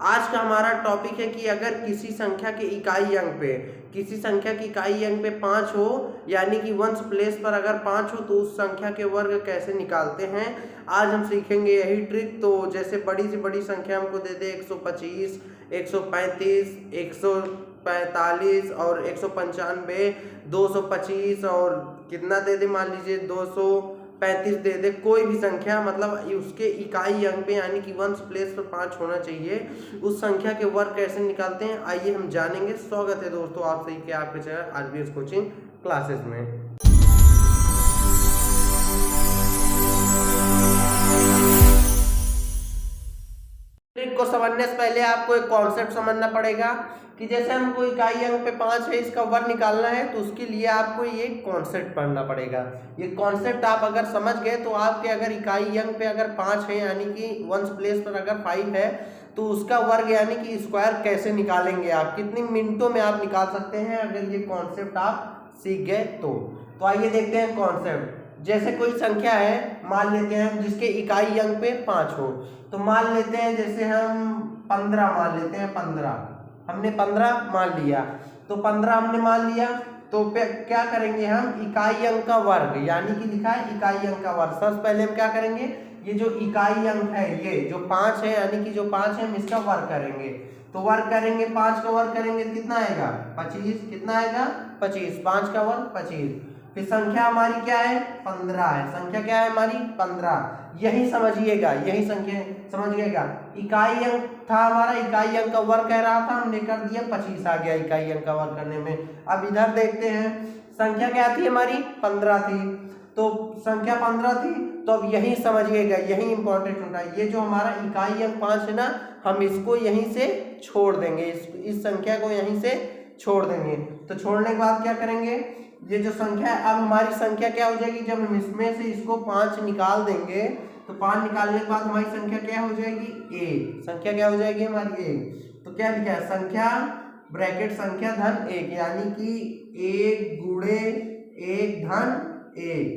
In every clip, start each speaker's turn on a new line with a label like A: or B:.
A: आज का हमारा टॉपिक है कि अगर किसी संख्या के इकाई अंक पे पाँच हो, यानी कि वंश प्लेस पर अगर 5 हो तो उस संख्या के वर्ग कैसे निकालते हैं, आज हम सीखेंगे यही ट्रिक। तो जैसे बड़ी से बड़ी संख्या हमको दे दे 125, 135, 145 और 195, 225 और कितना दे दे, मान लीजिए 235 दे दे, कोई भी संख्या, मतलब उसके इकाई अंक पे यानी कि वंश प्लेस पर 5 होना चाहिए, उस संख्या के वर्ग कैसे निकालते हैं आइए हम जानेंगे। स्वागत है दोस्तों आप सही के आपके चैनल आरबीएस कोचिंग क्लासेस में। ट्रिक को समझने से पहले आपको एक कॉन्सेप्ट समझना पड़ेगा कि जैसे हमको इकाई अंक पे 5 है, इसका वर्ग निकालना है, तो उसके लिए आपको ये कॉन्सेप्ट पढ़ना पड़ेगा। ये कॉन्सेप्ट आप अगर समझ गए तो आपके अगर इकाई अंक पे अगर 5 है यानी कि वंश प्लेस पर अगर 5 है तो उसका वर्ग यानी कि स्क्वायर कैसे निकालेंगे, आप कितनी मिनटों में आप निकाल सकते हैं अगर ये कॉन्सेप्ट आप सीख गए तो आइए देखते हैं कॉन्सेप्ट। जैसे कोई संख्या है, मान लेते हैं जिसके इकाई अंक पे 5 हो, तो मान लेते हैं जैसे हम 15 मान लेते हैं, 15 हमने 15 मान लिया, तो 15 हमने मान लिया तो क्या करेंगे हम, इकाई अंक का वर्ग, यानी कि लिखा है इकाई अंक का वर्ग। सबसे पहले हम क्या करेंगे, ये जो इकाई अंक है ये जो 5 है यानी कि जो 5 है हम इसका वर्ग करेंगे, तो वर्ग करेंगे 5 का वर्ग करेंगे कितना आएगा 25, कितना आएगा 25, 5 का वर्ग 25। फिर संख्या हमारी क्या है 15 है, संख्या क्या है हमारी 15, यही समझिएगा, यही संख्या समझिएगा। इकाई अंक था हमारा, इकाई अंक का वर्ग कह रहा था, हमने कर दिया 25 आ गया इकाई अंक का वर्ग करने में। अब इधर देखते हैं संख्या क्या थी हमारी 15 थी, तो संख्या 15 थी, तो अब यही समझिएगा, यही इंपॉर्टेंट होता है। ये जो हमारा इकाई अंक 5 है ना, हम इसको यहीं से छोड़ देंगे, इस संख्या को यहीं से छोड़ देंगे। तो छोड़ने के बाद क्या करेंगे, ये जो संख्या है अब हमारी संख्या क्या हो जाएगी, जब हम इसमें से इसको 5 निकाल देंगे तो 5 निकालने के बाद हमारी संख्या क्या हो जाएगी 1, संख्या क्या हो जाएगी हमारी 1। तो क्या लिखा है, संख्या ब्रैकेट संख्या धन 1, यानी कि 1 गुणे 1 धन 1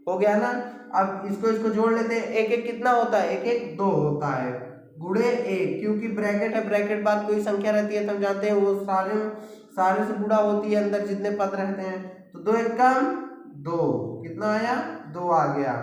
A: हो गया ना। अब इसको जोड़ लेते हैं, 1 1 कितना होता है, 1 1 2 होता है, गुणे 1, क्योंकि ब्रैकेट है, ब्रैकेट बाद कोई संख्या रहती है तो हम जानते हैं वो सारे से गुणा होती है अंदर जितने पद रहते हैं। तो 2 1 कम 2, कितना आया 2 आ गया।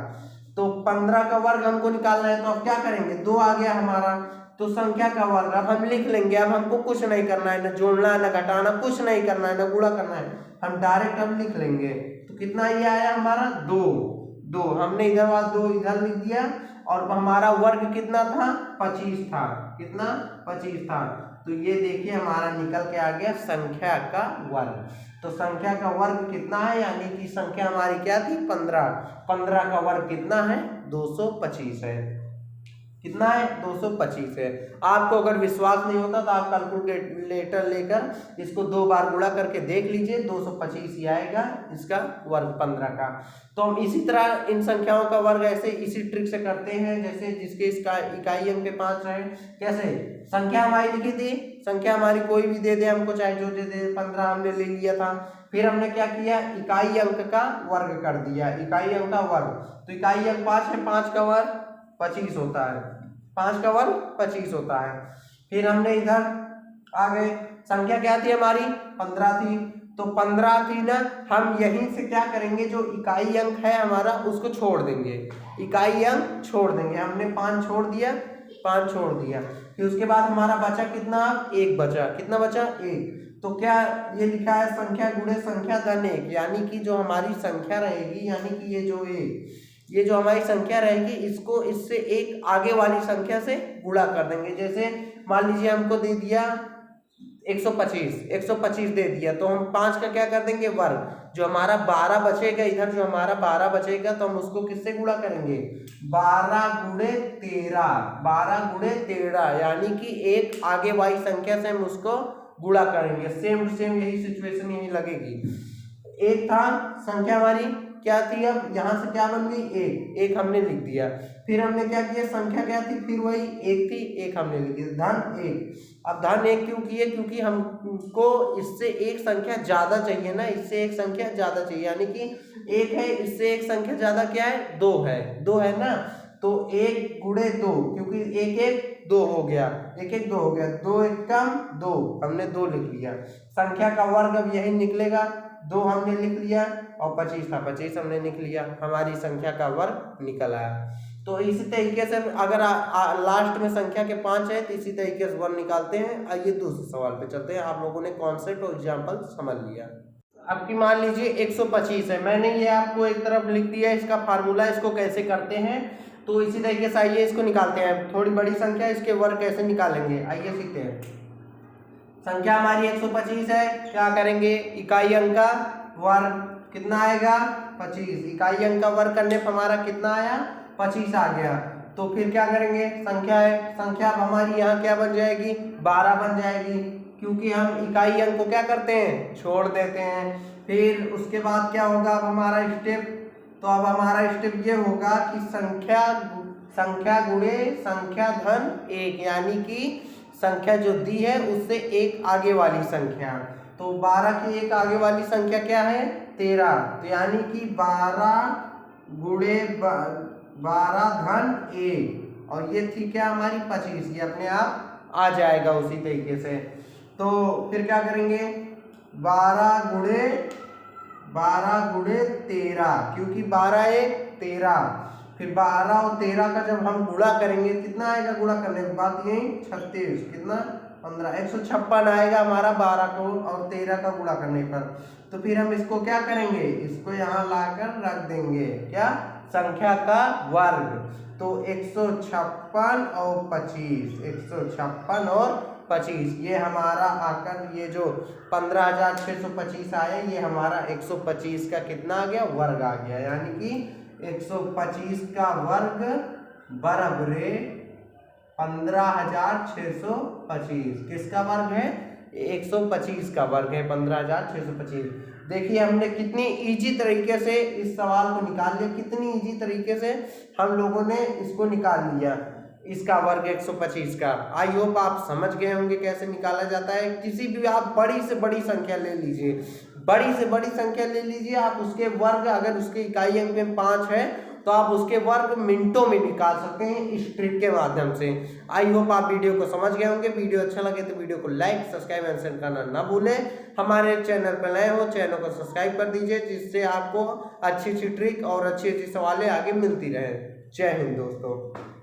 A: तो 15 का वर्ग हमको निकालना है, तो अब क्या करेंगे, 2 आ गया हमारा, तो संख्या का वर्ग अब हम लिख लेंगे। अब हमको कुछ नहीं करना है, ना जोड़ना है ना घटाना, कुछ नहीं करना है, ना गुणा करना है, हम डायरेक्ट हम लिख लेंगे। तो कितना ये आया हमारा 2 हमने इधर वाला 2 इधर लिख दिया, और हमारा वर्ग कितना था 25 था, कितना 25 था। तो ये देखिए हमारा निकल के आ गया संख्या का वर्ग। तो संख्या का वर्ग कितना है, यानी कि संख्या हमारी क्या थी 15, 15 का वर्ग कितना है 225 है, कितना है 225 है। आपको अगर विश्वास नहीं होता तो आप कैलकुलेटर लेकर इसको 2 बार गुणा करके देख लीजिए, 225 ही आएगा इसका वर्ग 15 का। तो हम इसी तरह इन संख्याओं का वर्ग ऐसे इसी ट्रिक से करते हैं, जैसे जिसके इसका इकाई अंक पे 5 है। कैसे, संख्या हमारी लिखी थी, संख्या हमारी कोई भी दे दे हमको, चाहे जो दे दे, 15 हमने ले लिया था, फिर हमने क्या किया इकाई अंक का वर्ग कर दिया, इकाई अंक का वर्ग। तो इकाई अंक 5 है, 5 का वर्ग 25 होता है, 5 का वर्ग 25 होता है। फिर हमने इधर आ गए, संख्या क्या थी हमारी 15 थी, तो 15 थी ना, हम यहीं से क्या करेंगे, जो इकाई अंक है हमारा उसको छोड़ देंगे, इकाई अंक छोड़ देंगे, हमने 5 छोड़ दिया, 5 छोड़ दिया। फिर उसके बाद हमारा बचा कितना 1 बचा, कितना बचा 1। तो क्या ये लिखा है संख्या गुणे संख्या धन 1, यानी कि जो हमारी संख्या रहेगी, यानी कि ये जो हमारी संख्या रहेगी इसको इससे एक आगे वाली संख्या से गुणा कर देंगे। जैसे मान लीजिए हमको दे दिया 125 दे दिया, तो हम 5 का क्या कर देंगे वर्ग, जो हमारा 12 बचेगा, इधर जो हमारा 12 बचेगा तो हम उसको किससे गुणा करेंगे 12 गुणे 13, यानी कि एक आगे वाली संख्या से हम उसको गुणा करेंगे। सेम टू सेम यही सिचुएशन यही लगेगी। एक था संख्या हमारी क्या थी, अब यहाँ से क्या बन गई 1 हमने लिख दिया। फिर हमने क्या किया, संख्या क्या थी फिर वही 1 थी, 1 हमने लिख दिया, धन 1। अब धन 1 क्यों किए, क्योंकि हमको इससे एक संख्या ज्यादा चाहिए ना, इससे एक संख्या ज्यादा चाहिए, यानी कि 1 है, इससे एक संख्या ज्यादा क्या है 2 है, 2 है ना, तो 1 गुणे 2, क्योंकि 1 1 दो हो गया, एक एक दो हो गया, दो एकम दो, हमने दो लिख लिया। संख्या का वर्ग अब यही निकलेगा, दो हमने लिख लिया और 25 था, 25 हमने लिख लिया, हमारी संख्या का वर्ग निकल आया। तो इसी तरीके से अगर लास्ट में संख्या के 5 है तो इसी तरीके से वर्ग निकालते हैं। आइए दूसरे सवाल पे चलते हैं। आप लोगों ने कॉन्सेप्ट और एग्जाम्पल समझ लिया। आपकी मान लीजिए 125 है, मैंने ये आपको एक तरफ लिख दिया इसका फार्मूला, इसको कैसे करते हैं। तो इसी तरीके से आइए इसको निकालते हैं। थोड़ी बड़ी संख्या, इसके वर्ग कैसे निकालेंगे आइए सीखते हैं। संख्या हमारी 125 है, क्या करेंगे, इकाई अंक का वर्ग कितना आएगा 25, इकाई अंक का वर्ग करने पर हमारा कितना आया 25 आ गया। तो फिर क्या करेंगे, संख्या है, संख्या अब हमारी यहाँ क्या बन जाएगी 12 बन जाएगी, क्योंकि हम इकाई अंक को क्या करते हैं छोड़ देते हैं। फिर उसके बाद क्या होगा अब हमारा स्टेप, तो अब हमारा स्टेप ये होगा कि संख्या गुणे संख्या धन 1, यानी कि संख्या जो दी है उससे एक आगे वाली संख्या। तो 12 की एक आगे वाली संख्या क्या है 13, तो यानी कि 12 गुणे 12 धन 1, और ये थी क्या हमारी 25, ये अपने आप आ जाएगा उसी तरीके से। तो फिर क्या करेंगे 12 गुणे 13, क्योंकि 12 एक 13, फिर 12 और 13 का जब हम गुणा करेंगे कितना आएगा, गुणा करने के बाद यही 36 कितना 15, 156 आएगा हमारा 12 को और 13 का गुणा करने पर। तो फिर हम इसको क्या करेंगे, इसको यहाँ लाकर रख देंगे क्या संख्या का वर्ग। तो 156 और 25, 156 और 25, ये हमारा आकर ये जो 15,625 आया, ये हमारा 125 का कितना आ गया वर्ग आ गया, यानी कि 125 का वर्ग बराबरे 15,625, किसका वर्ग है 125 का वर्ग है 15,625। देखिए हमने कितनी इजी तरीके से इस सवाल को निकाल लिया, कितनी इजी तरीके से हम लोगों ने इसको निकाल लिया, इसका वर्ग 125 का। आई होप आप समझ गए होंगे कैसे निकाला जाता है। किसी भी आप बड़ी से बड़ी संख्या ले लीजिए, बड़ी से बड़ी संख्या ले लीजिए आप, उसके वर्ग अगर उसके इकाई अंक में 5 है तो आप उसके वर्ग मिनटों में निकाल सकते हैं इस ट्रिक के माध्यम से। आई होप आप वीडियो को समझ गए होंगे। वीडियो अच्छा लगे तो वीडियो को लाइक सब्सक्राइब एंड शेयर करना ना भूलें। हमारे चैनल पर नए हो चैनल को सब्सक्राइब कर दीजिए, जिससे आपको अच्छी अच्छी ट्रिक और अच्छी अच्छी सवालें आगे मिलती रहे। जय हिंद दोस्तों।